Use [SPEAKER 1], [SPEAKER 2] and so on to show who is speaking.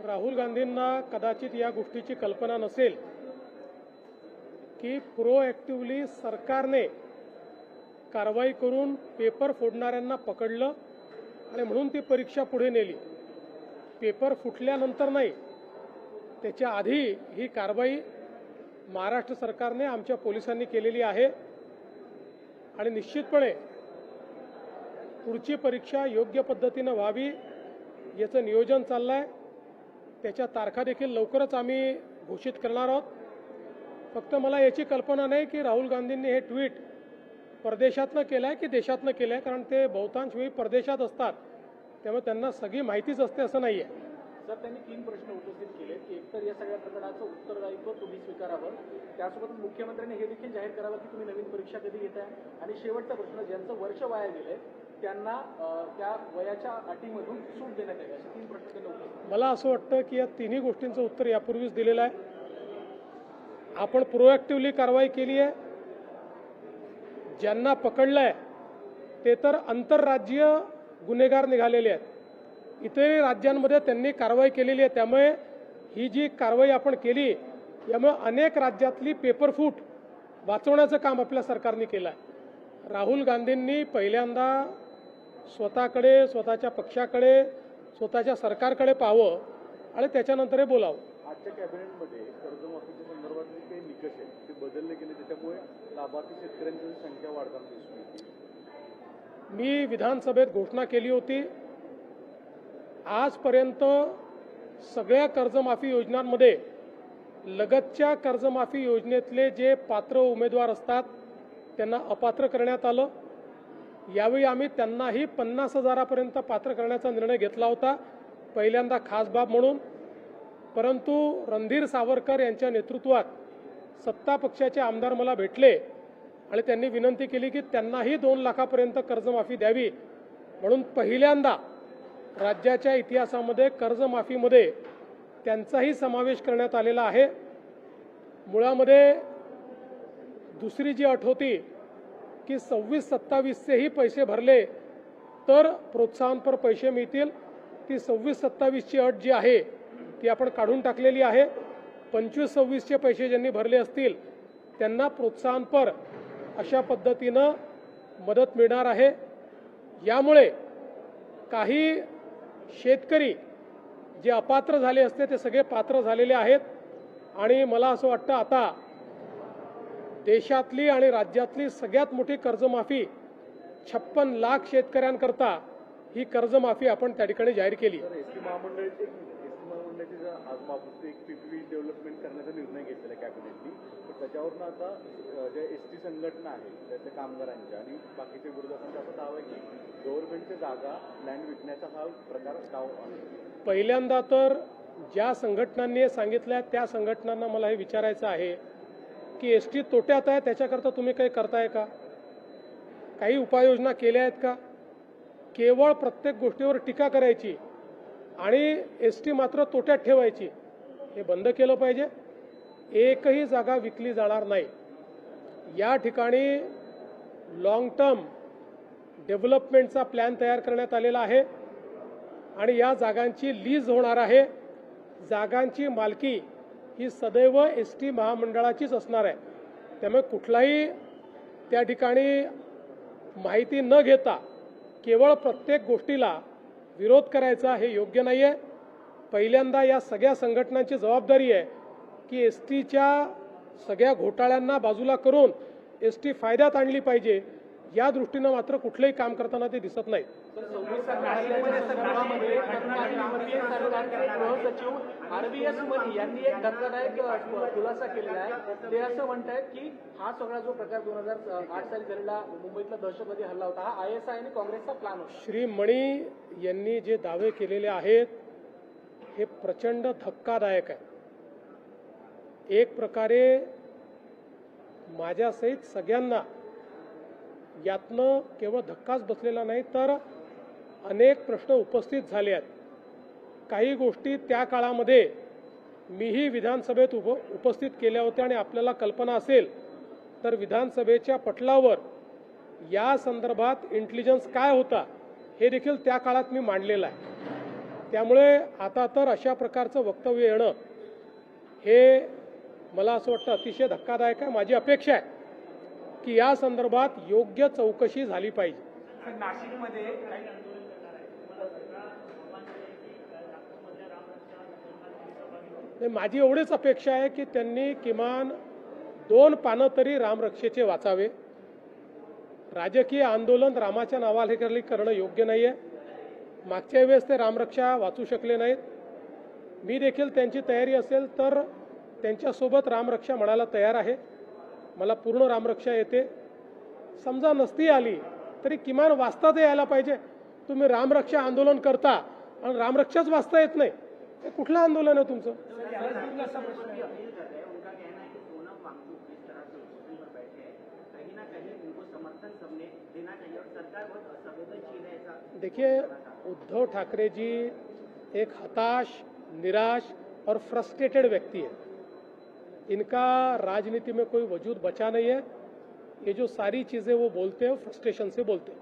[SPEAKER 1] राहुल गांधींना कदाचित या गोष्टीची कल्पना नसेल की प्रोएक्टिव्हली सरकारने कारवाई करून पेपर फोडणाऱ्यांना पकडलं आणि म्हणून ती परीक्षा पुढे नेली। पेपर फुटल्यानंतर नाही, त्याच्या आधी ही कारवाई महाराष्ट्र सरकारने आमच्या पोलिसांनी केलेली आहे आणि निश्चितपणे पुढची परीक्षा योग्य पद्धतीने व्हावी याचं नियोजन चाललंय। त्याच्या तारखा देखील लवकरच आम्ही घोषित करणार आहोत। फक्त मला याची कल्पना नाही की राहुल गांधींनी हे ट्विट परदेशातनं केलंय की देशातनं केलंय, कारण ते बहुतांश वेळी परदेशात असतात, त्यामुळे त्यांना सगळी माहितीच असते असं नाहीये।
[SPEAKER 2] सर, त्यांनी 3 प्रश्न उपस्थित केले की एकतर या सगळ्या प्रकरणाचं उत्तरदायित्व तुम्ही स्वीकारावं, त्यासोबत मुख्यमंत्र्यांनी हे देखील जाहीर करावं की तुम्ही नवीन परीक्षा कधी घेताय, आणि शेवटचा प्रश्न, ज्यांचं वर्ष वाया गेलंय त्यांना त्या वयाच्या अटीमधून सूट देण्यात यावी, असे 3 प्रश्न त्यांनी उपस्थित।
[SPEAKER 1] मला असं वाटतं की या तिन्ही गोष्टींचं उत्तर यापूर्वीच दिलेलं आहे। आपण प्रोएक्टिव्हली कारवाई केली आहे। ज्यांना पकडलंय ते तर आंतरराज्यीय गुन्हेगार निघालेले आहेत, इतरही राज्यांमध्ये त्यांनी कारवाई केलेली आहे। त्यामुळे ही जी कारवाई आपण केली यामुळे अनेक राज्यातली पेपरफूट वाचवण्याचं काम आपल्या सरकारने केलं आहे। राहुल गांधींनी पहिल्यांदा स्वतःकडे, स्वतःच्या पक्षाकडे, स्वतःच्या सरकारकडे पाहावं आणि त्याच्यानंतर हे बोलावं।
[SPEAKER 3] आजच्या कॅबिनेटमध्ये कर्जमाफीच्या संदर्भातले काही निकष आहेत ते बदलले गेले, त्याच्यामुळे लाभार्थी शेतकऱ्यांची संख्या वाढताना दिसून येते।
[SPEAKER 1] मी विधानसभेत घोषणा केली होती, आजपर्यंत सगळ्या कर्जमाफी योजनांमध्ये लगतच्या कर्जमाफी योजनेतले जे पात्र उमेदवार असतात त्यांना अपात्र करण्यात आलं। यावेळी आम्ही त्यांनाही 50,000पर्यंत पात्र करण्याचा निर्णय घेतला होता, पहिल्यांदा खास बाब म्हणून। परंतु रणधीर सावरकर यांच्या नेतृत्वात सत्ता पक्षाचे आमदार मला भेटले आणि त्यांनी विनंती केली की त्यांनाही 2 लाखापर्यंत कर्जमाफी द्यावी, म्हणून पहिल्यांदा राज्याच्या इतिहासामध्ये कर्जमाफीमध्ये त्यांचाही समावेश करण्यात आलेला आहे। मुळामध्ये दुसरी जी अट होती की 26-27चेही पैसे भरले तर प्रोत्साहनपर पैसे मिळतील, ती 26-27ची अट जी आहे ती आपण काढून टाकलेली आहे। 25-26चे पैसे ज्यांनी भरले असतील त्यांना प्रोत्साहनपर अशा पद्धतीनं मदत मिळणार आहे। यामुळे काही शेतकरी जे अपात्र झाले असते ते सगळे पात्र झालेले आहेत आणि मला असं वाटतं आता देशातली आणि राज्यातली सगळ्यात मोठी कर्जमाफी 56 लाख शेतकऱ्यांकरता ही कर्जमाफी आपण त्या ठिकाणी जाहीर केली।
[SPEAKER 3] एसटी महामंडळाची आज बाबतीत एक पीपीपी डेव्हलपमेंट करण्याचा निर्णय घेतलेला आहे कॅबिनेटनी, पण त्याच्यावरून आता ज्या एसटी संघटना आहे त्याच्या कामगारांच्या आणि बाकीच्या विरोधकांचा असा दावा आहे की गव्हर्नमेंटच्या जागा लँड विकण्याचा हा प्रकार दावा आहे।
[SPEAKER 1] पहिल्यांदा तर ज्या संघटनांनी सांगितलं त्या संघटनांना मला हे विचारायचं आहे की एसटी तोट्यात आहे, त्याच्याकरता तुम्ही काही करताय का? काही उपाययोजना केल्या आहेत का? केवळ प्रत्येक गोष्टीवर टीका करायची आणि एसटी मात्र तोट्यात ठेवायची, हे बंद केलं पाहिजे। एकही जागा विकली जाणार नाही। या ठिकाणी लॉंग टर्म डेव्हलपमेंटचा प्लॅन तयार करण्यात आलेला आहे आणि या जागांची लीज होणार आहे। जागांची मालकी ही सदैव एसटी महामंडळाचीच असणार आहे। त्यामुळे कुठलाही त्या ठिकाणी माहिती न घेता केवळ प्रत्येक गोष्टीला विरोध करायचा हे योग्य नाही आहे। पहिल्यांदा या सगळ्या संघटनांची जबाबदारी आहे की एसटीच्या सगळ्या घोटाळ्यांना बाजूला करून एसटी फायद्यात आणली पाहिजे, या दृष्टीनं मात्र कुठलंही काम करताना ते दिसत नाही।
[SPEAKER 2] गृहसचिव RVS मनी यांनी एक धक्कादायक खुलासा केलेला आहे। ते असं म्हणतात की हा सगळा जो प्रकार 2008 साली झालेला मुंबईतला दहशतवादी हल्ला होता हा ISI आणि काँग्रेसचा प्लॅन होता।
[SPEAKER 1] श्री मणी यांनी जे दावे केलेले आहेत हे प्रचंड धक्कादायक आहे। एक प्रकारे माझ्यासहित सगळ्यांना यातनं केवळ धक्काच बसलेला नाही तर अनेक प्रश्न उपस्थित झाले आहेत। काही गोष्टी त्या काळामध्ये मीही विधानसभेत उपस्थित केल्या होत्या आणि आपल्याला कल्पना असेल तर विधानसभेच्या पटलावर या संदर्भात इंटेलिजन्स काय होता हे देखील त्या काळात मी मांडलेलं आहे। त्यामुळे आता तर अशा प्रकारचं वक्तव्य येणं हे मला असं वाटतं अतिशय धक्कादायक आहे. माझी अपेक्षा आहे की या संदर्भात योग्य चौकशी झाली पाहिजे.
[SPEAKER 2] नाशिकमध्ये
[SPEAKER 1] माझी एवढीच अपेक्षा आहे की त्यांनी किमान 2 पानं तरी रामरक्षेचे वाचावे. राजकीय आंदोलन रामाच्या नावाखाली करणं योग्य नाही आहे. मागच्या वेळेस ते रामरक्षा वाचू शकले नाहीत. मी देखील त्यांची तयारी असेल तर त्यांच्यासोबत रामरक्षा म्हणायला तयार आहे. मला पूर्ण रामरक्षा येते. समजा नसती आली तरी किमान वाचता तर यायला पाहिजे. तुम्ही रामरक्षा आंदोलन करता आणि रामरक्षाच वाचता येत नाही, हे कुठलं आंदोलन आहे तुमचं? देखिए, उद्धव ठाकरे जी एक हताश, निराश और फ्रस्ट्रेटेड व्यक्ति है. इनका राजनीति में कोई वजूद बचा नहीं है. ये जो सारी चीजें वो बोलते हैं फ्रस्ट्रेशन से बोलते हैं.